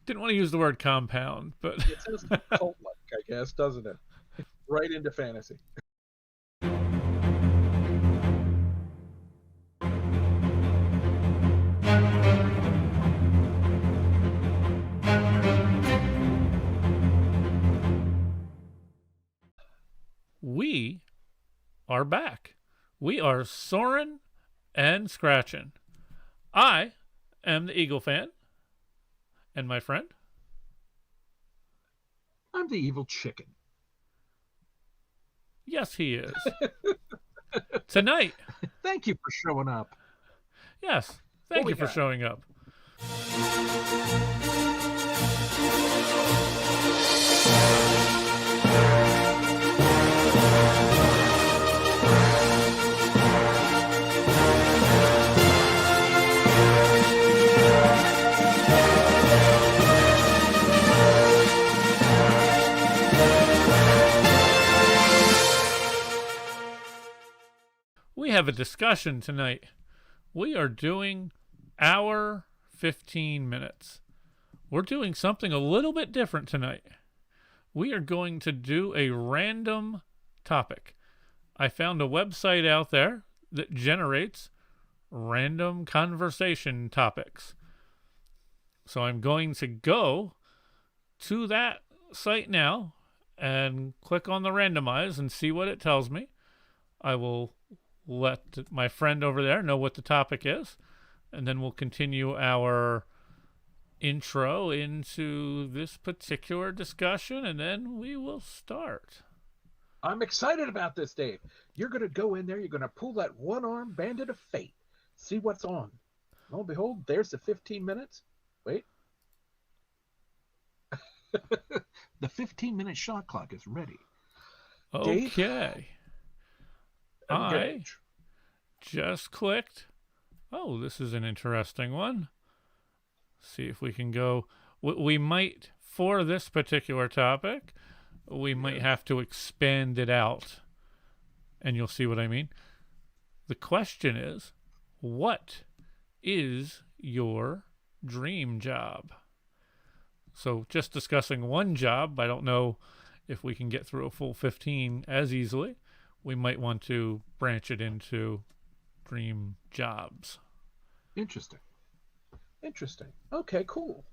Didn't want to use the word compound, but It sounds cult-like, I guess, doesn't it? Right into fantasy. we are back. We are Soarin and Scratchin. I am the Eagle fan, and my friend. I'm the evil chicken. Yes, he is. Tonight. Thank you for showing up. Yes, thank you for showing up. We have a discussion tonight. We are doing our 15 minutes. We're doing something a little bit different tonight. We are going to do a random topic. I found a website out there that generates random conversation topics. So I'm going to go to that site now and click on the randomize and see what it tells me. I will let my friend over there know what the topic is, and then we'll continue our intro into this particular discussion, and then we will start. I'm excited about this, Dave. You're going to go in there. You're going to pull that one-arm bandit of fate. See what's on. Lo and behold, there's the 15 minutes. Wait. The 15-minute shot clock is ready. Okay. Dave, I just clicked. Oh, this is an interesting one. See if we can go. We might, for this particular topic, we might have to expand it out. And you'll see what I mean. The question is, what is your dream job? So just discussing one job, I don't know if we can get through a full 15 as easily. We might want to branch it into dream jobs. Interesting. Okay, cool.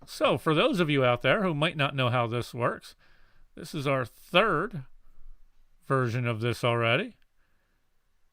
So for those of you out there who might not know how this works, this is our third version of this already.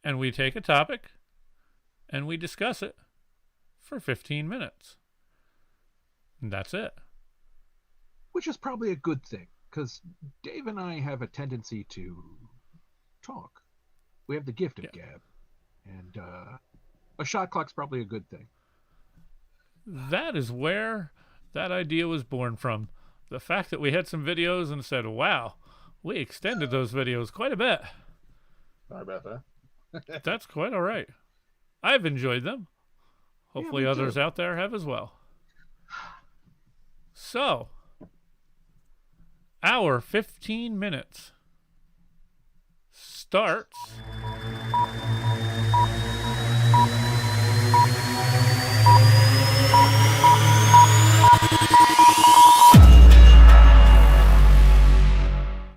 And we take a topic and we discuss it for 15 minutes. And that's it. Which is probably a good thing, because Dave and I have a tendency to talk. We have the gift of gab. And a shot clock's probably a good thing. That is where that idea was born from. The fact that we had some videos and said, wow, we extended those videos quite a bit. Sorry about that. That's quite all right. I've enjoyed them. Hopefully others out there have as well. So, our 15 minutes starts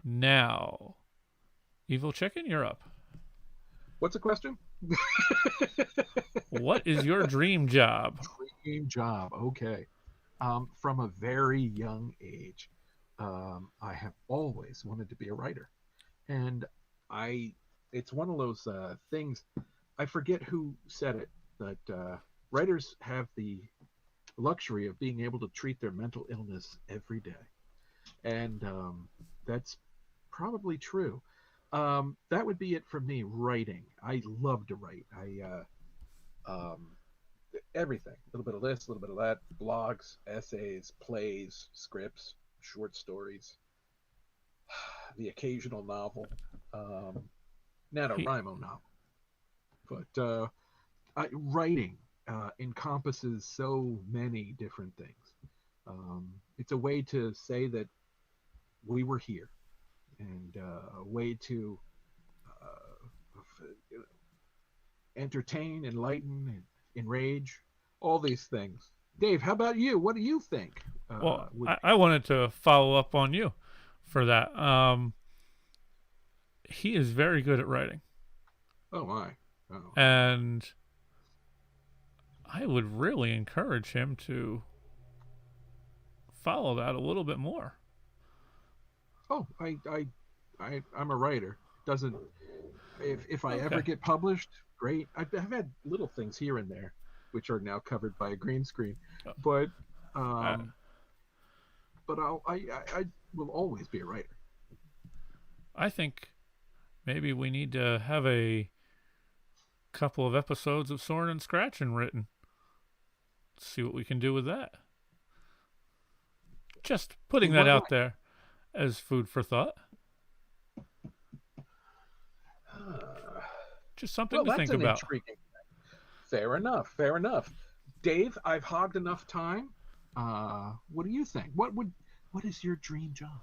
now. Evil Chicken, you're up. What's the question? What is your dream job? Dream job. Okay. From a very young age, I have always wanted to be a writer. And it's one of those things, I forget who said it, that writers have the luxury of being able to treat their mental illness every day. And that's probably true. That would be it for me, writing. I love to write. Everything. A little bit of this, a little bit of that. Blogs, essays, plays, scripts, short stories, the occasional novel. Not a Rimo novel. But writing encompasses so many different things. It's a way to say that we were here, and a way to entertain, enlighten, and enrage, all these things. Dave, how about you? What do you think? Well, would I wanted to follow up on you for that. He is very good at writing, oh my, oh, and I would really encourage him to follow that a little bit more. oh, I'm a writer. Doesn't if I ever Okay. get published, great. I've had little things here and there, which are now covered by a green screen, but Uh, um, but I will always be a writer. I think maybe we need to have a couple of episodes of Soarin Scratchin written. See what we can do with that. Just putting In that what out way? there as food for thought. Just something Well, to that's think an about. intriguing. Fair enough. Fair enough. Dave, I've hogged enough time. What do you think? What is your dream job?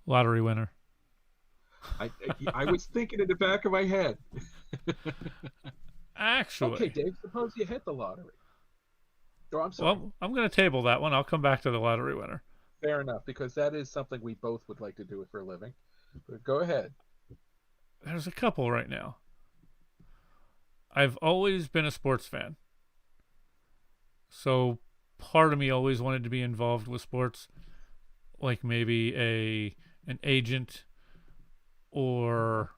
Lottery winner. I was thinking in the back of my head. Okay, Actually, Dave, suppose you hit the lottery. Oh, I'm sorry. well, I'm going to table that one. I'll come back to the lottery winner. Fair enough, because that is something we both would like to do for a living. But go ahead. There's a couple right now. I've always been a sports fan. So part of me always wanted to be involved with sports, like maybe an agent or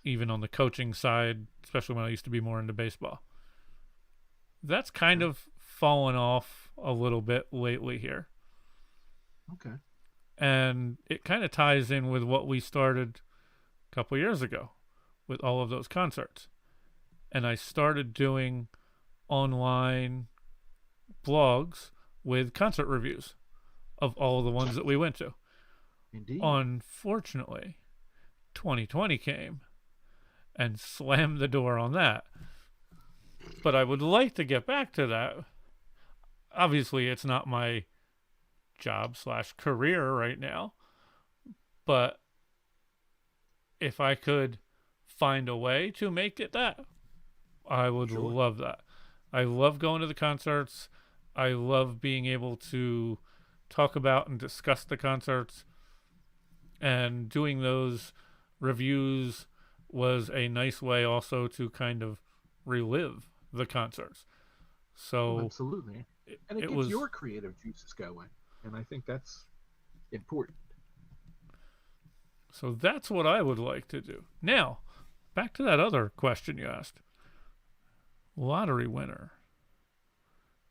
even on the coaching side, especially when I used to be more into baseball. That's kind Okay. of fallen off a little bit lately here. Okay. And it kind of ties in with what we started a couple years ago with all of those concerts. And I started doing online blogs with concert reviews of all the ones that we went to. Indeed. Unfortunately, 2020 came and slammed the door on that. But I would like to get back to that. Obviously, it's not my job slash career right now, but if I could find a way to make it that, I would Sure. love that. I love going to the concerts. I love being able to talk about and discuss the concerts, and doing those reviews was a nice way also to kind of relive the concerts. Oh, So absolutely. And it it gets was your creative juices going. And I think that's important. so that's what I would like to do. Now, back to that other question you asked. Lottery winner.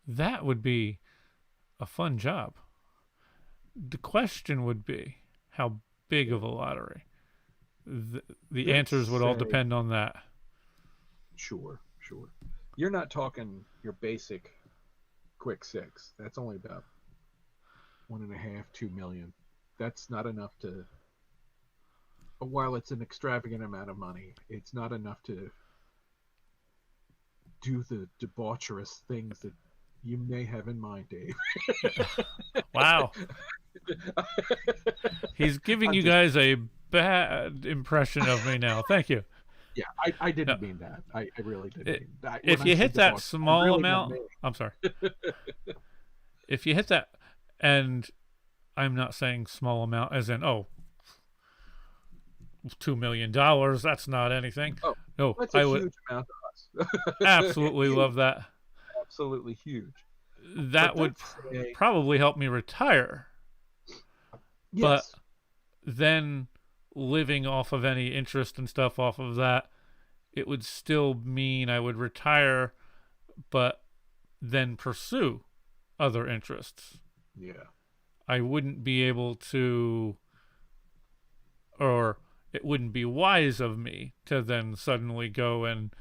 That would be a fun job. The question would be how big of a lottery. The Let's answers would all say, depend on that. sure, sure. You're not talking your basic quick six. That's only about 1.5, 2 million. That's not enough to. While it's an extravagant amount of money, it's not enough to do the debaucherous things that you may have in mind, Dave. Wow. He's giving I'm you just guys a bad impression of me now. Thank you. Yeah, I No, didn't mean that. I really didn't it, mean that. When if I you said hit that debauchery, I small really meant amount, me. I'm sorry. If you hit that, and I'm not saying small amount as in, oh, $2 million, that's not anything. Oh, No, that's a I would huge amount to us. absolutely Huge, love that. absolutely huge. That But would let's say probably help me retire, but yes, then living off of any interest and stuff off of that, it would still mean I would retire, but then pursue other interests. yeah, I wouldn't be able to, or it wouldn't be wise of me to then suddenly go and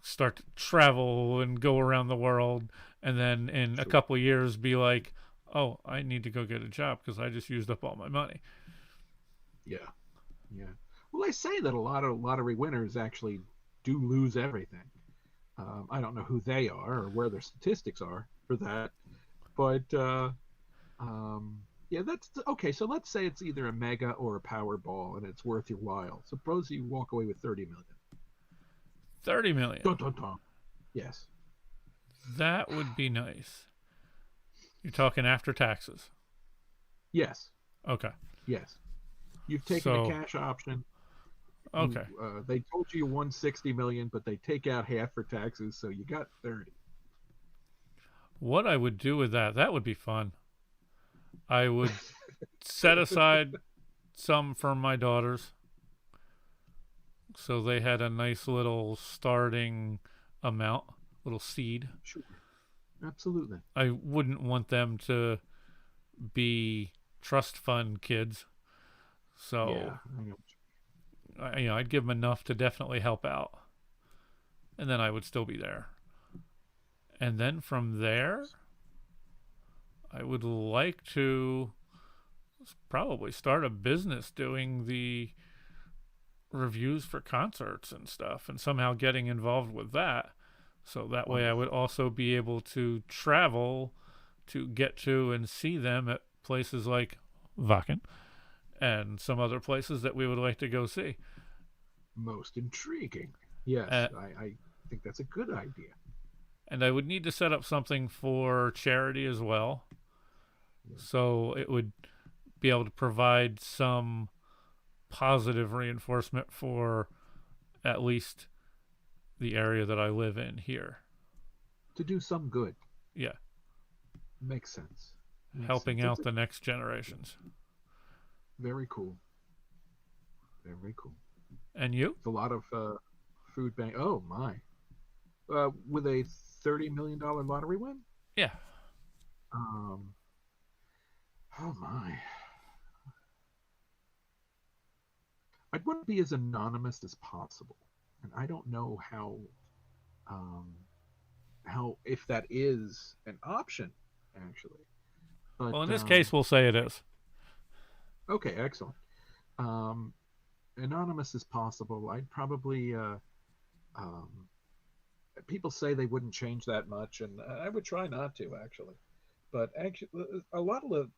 start to travel and go around the world, and then in a sure, couple of years be like, oh, I need to go get a job because I just used up all my money. yeah, yeah. Well, they say that a lot of lottery winners actually do lose everything. I don't know who they are or where their statistics are for that, but yeah, that's okay. So let's say it's either a mega or a Powerball, and it's worth your while. Suppose you walk away with 30 million. 30 million. Dun, dun, dun. Yes. That would be nice. You're talking after taxes. Yes, Okay. yes. You've taken a So, cash option. You okay. they told you won 60 million, but they take out half for taxes, so you got 30. What I would do with that would be fun. I would set aside some for my daughters so they had a nice little starting amount, little seed. Sure, absolutely. I wouldn't want them to be trust fund kids. So, Yeah, I know. I'd give them enough to definitely help out. And then I would still be there. And then from there, I would like to probably start a business doing the reviews for concerts and stuff and somehow getting involved with that. So that way I would Wonderful. also be able to travel to get to and see them at places like Wacken and some other places that we would like to go see. Most intriguing. Yes, Uh, I think that's a good idea. and I would need to set up something for charity as well. Yeah. So it would be able to provide some positive reinforcement for at least the area that I live in here. To do some good. Yeah, Makes sense. Makes helping sense. out the next generations. Very cool. Very cool. And you? It's a lot of food bank. Oh my! With a $30 million lottery win. Yeah. Um. Oh my! I'd want to be as anonymous as possible, and I don't know um, how if that is an option actually. But Well, in this case, we'll say it is. okay, excellent. Um, Anonymous as possible. I'd probably um, people say they wouldn't change that much, and I would try not to actually. But actually, a lot of the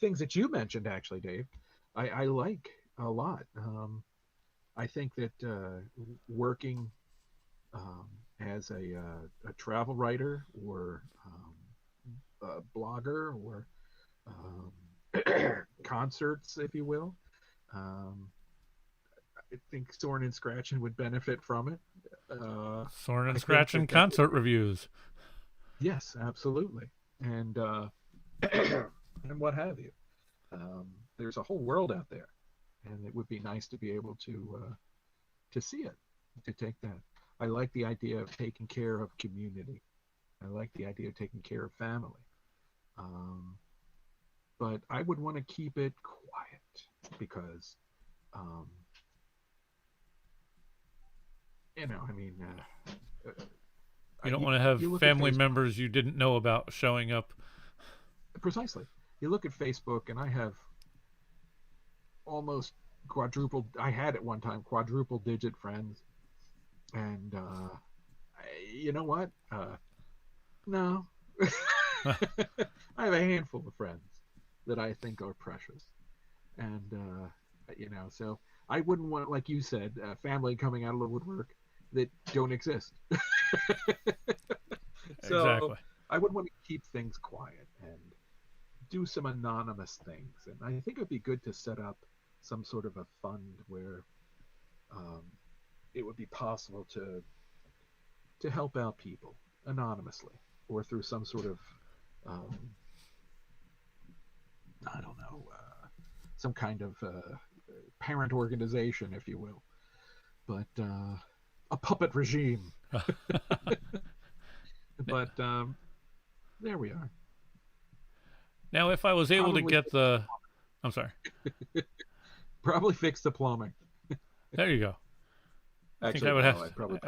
things that you mentioned, actually, Dave, I like a lot. I think that working um, as a travel writer or a blogger or concerts, if you will, um, I think Soarin Scratchin would benefit from it. Soarin I think Scratchin that would concert be, reviews. yes, absolutely, and and what have you. There's a whole world out there, and it would be nice to be able to see it, to take that. I like the idea of taking care of community. I like the idea of taking care of family. Um, but I would want to keep it quiet because, um, I mean, You don't want to have you look at family Facebook. members you didn't know about showing up. Precisely. You look at Facebook, and I have almost quadruple. I had at one time quadruple digit friends, and you know what? No, I have a handful of friends that I think are precious, and so I wouldn't want, like you said, family coming out of the woodwork that don't exist. So Exactly. I would want to keep things quiet and do some anonymous things, and I think it would be good to set up some sort of a fund where um, it would be possible to help out people anonymously or through some sort of um, I don't know, some kind of parent organization, if you will, but a puppet regime. But there we are. Now, if I was able to Probably get the. I'm sorry. probably fix the plumbing. There you go. I think I Actually, would no, have. I'd probably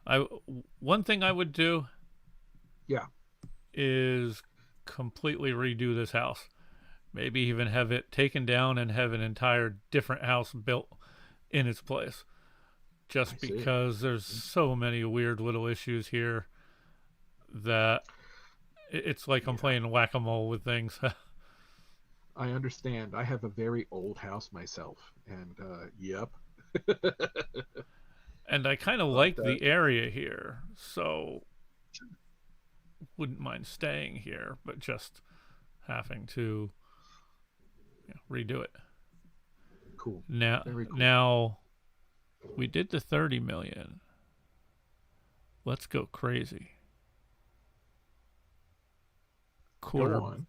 I one thing I would do yeah. is completely redo this house. Maybe even have it taken down and have an entire different house built in its place. I Just see. because there's so many weird little issues here that it's like I'm Yeah, playing whack-a-mole with things. I understand. I have a very old house myself, and yep. And I kind of But like the area here. So wouldn't mind staying here, but just having to redo it. Cool. Now, Very cool. now we did the 30 million. Let's go crazy. Go on.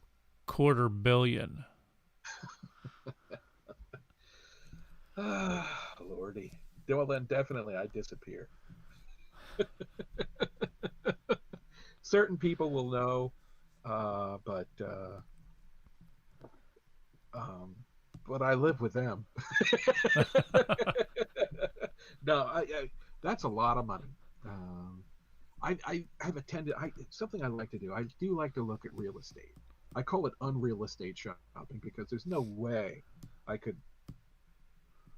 Quarter billion. Lordy. Well, then definitely I disappear. Certain people will know, but I live with them. No, that's a lot of money. I have attended. Something I like to do. I do like to look at real estate. I call it unreal estate shopping because there's no way I could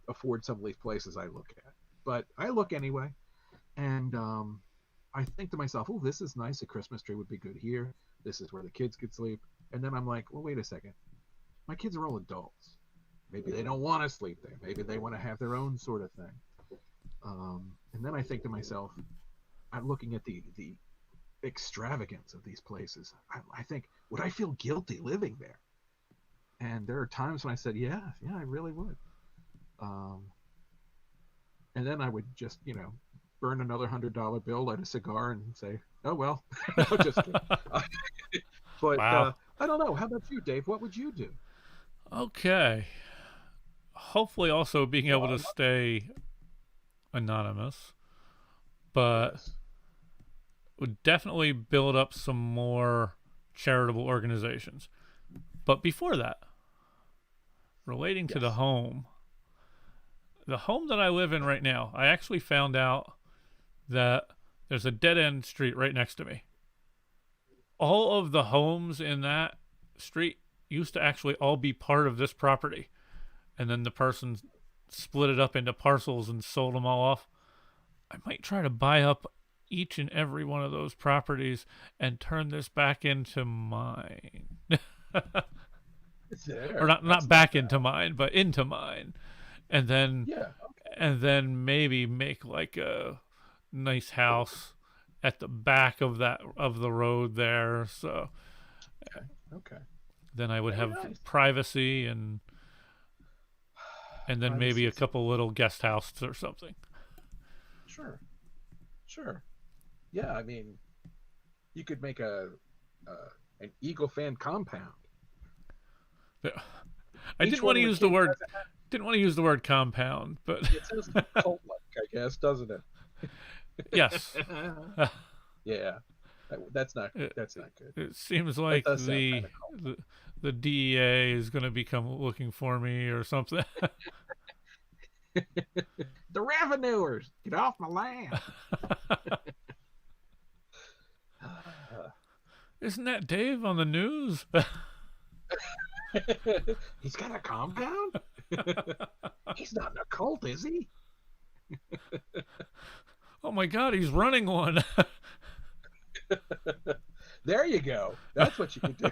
afford some of these places I look at, but I look anyway, and I think to myself, oh, this is nice. A Christmas tree would be good here. This is where the kids could sleep. And then I'm like, well, wait a second. My kids are all adults. Maybe they don't want to sleep there. Maybe they want to have their own sort of thing. And then I think to myself, I'm looking at the extravagance of these places. I think, would I feel guilty living there? And there are times when I said, yeah, I really would. And then I would just, burn another $100 bill, light a cigar, and say, "Oh well." No, just kidding. But Wow. I don't know. How about you, Dave? What would you do? Okay. Hopefully, also being able to stay anonymous, but Yes. would definitely build up some more charitable organizations. But before that, relating to the home that I live in right now, I actually found out that there's a dead end street right next to me. All of the homes in that street used to actually all be part of this property. And then the person split it up into parcels and sold them all off. I might try to buy up each and every one of those properties and turn this back into mine. Or not back into mine, but into mine. And then and then maybe make like a nice house at the back of the road there. So Okay. then I would Very have nice. privacy and then maybe a Privacy. couple little guest houses or something. Sure. Yeah, I mean, you could make an Eagle fan compound. I Each didn't one want to of the use the kids word has a- didn't want to use the word compound, but It sounds cult-like, I guess, doesn't it? yes. Yeah, that's not good. It seems That like does sound kind of cult. the DEA is going to become looking for me or something. The revenuers, get off my land. Isn't that Dave on the news? He's got a compound? He's not in a cult, is he? Oh my God, he's running one. There you go. That's what you could do.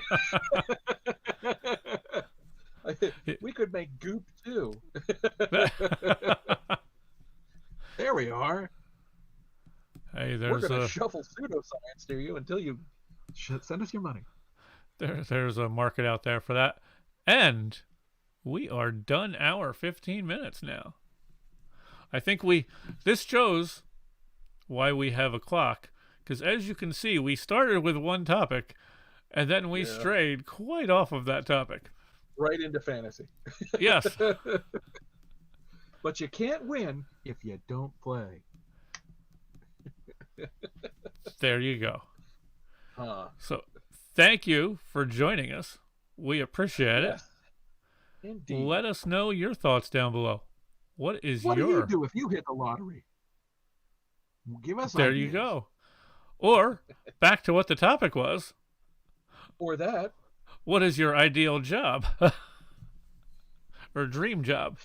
We could make goop too. There we are. Hey, We're there's going to shuffle pseudoscience to you until you send us your money. there's a market out there for that. And we are done our 15 minutes now. I think this shows why we have a clock, because as you can see, we started with one topic and then we strayed quite off of that topic. Right into fantasy. Yes. But you can't win if you don't play. There you go. Huh. So thank you for joining us. We appreciate it. Indeed. Let us know your thoughts down below. What do you do if you hit the lottery? Give us There ideas. you go. Or back to what the topic was. Or that. What is your ideal job? Or dream job?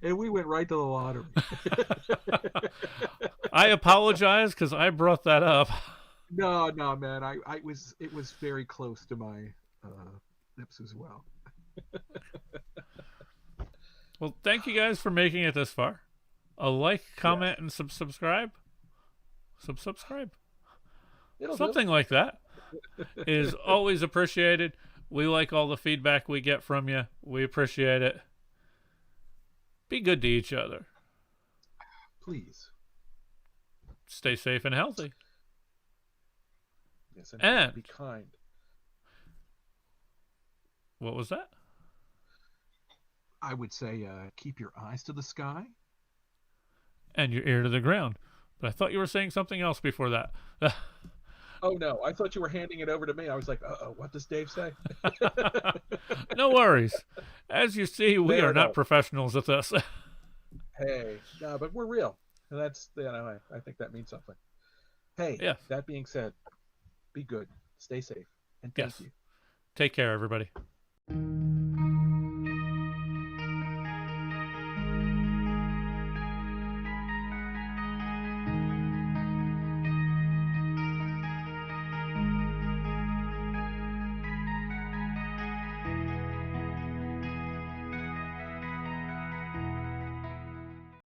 And we went right to the lottery. I apologize because I brought that up. No, man. It was very close to my lips as well. Well, thank you guys for making it this far. A like, comment, and subscribe. Subscribe. It'll do. Something like that is always appreciated. We like all the feedback we get from you. We appreciate it. Be good to each other. Please. Stay safe and healthy. Yes, And be kind. what was that? I would say keep your eyes to the sky. And your ear to the ground. But I thought you were saying something else before that. Oh, no. I thought you were handing it over to me. I was like, uh-oh, what does Dave say? No worries. As you see, we are not professionals at this. Hey, no, but we're real. And that's, I think that means something. Hey, Yes. That being said, be good, stay safe, and thank you. Take care, everybody.